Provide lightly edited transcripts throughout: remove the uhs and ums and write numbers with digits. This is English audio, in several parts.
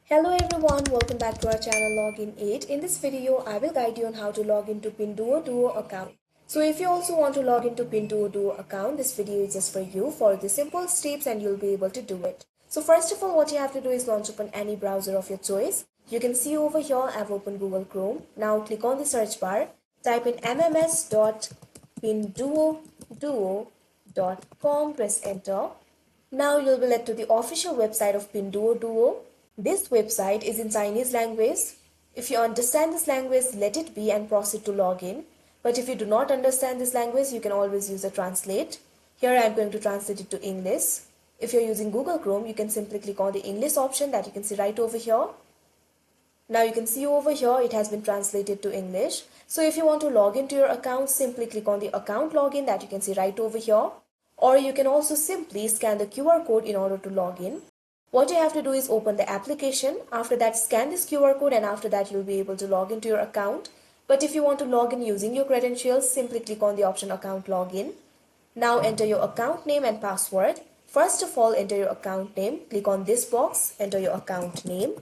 Hello everyone, welcome back to our channel Login 8. In this video, I will guide you on how to log into Pinduoduo account. So if you also want to log into Pinduoduo account, this video is just for you. Follow the simple steps and you'll be able to do it. So first of all, what you have to do is launch open any browser of your choice. You can see over here, I've opened Google Chrome. Now click on the search bar, type in mms.pinduoduo.com, press enter. Now you'll be led to the official website of Pinduoduo. This website is in Chinese language. If you understand this language, let it be and proceed to log in. But if you do not understand this language, you can always use a translate. Here I am going to translate it to English. If you're using Google Chrome, you can simply click on the English option that you can see right over here. Now you can see over here it has been translated to English. So if you want to log into your account, simply click on the account login that you can see right over here. Or you can also simply scan the QR code in order to log in. What you have to do is open the application. After that, scan this QR code and after that you'll be able to log into your account. But if you want to log in using your credentials, simply click on the option account login. Now enter your account name and password. First of all, enter your account name. Click on this box, enter your account name.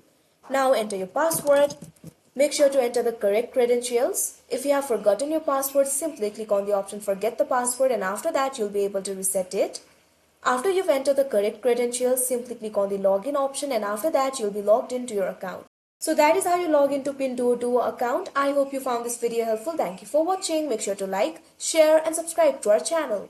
Now enter your password. Make sure to enter the correct credentials. If you have forgotten your password, simply click on the option forget the password and after that you'll be able to reset it. After you've entered the correct credentials, simply click on the login option and after that you'll be logged into your account. So that is how you log into Pinduoduo account. I hope you found this video helpful. Thank you for watching. Make sure to like, share and subscribe to our channel.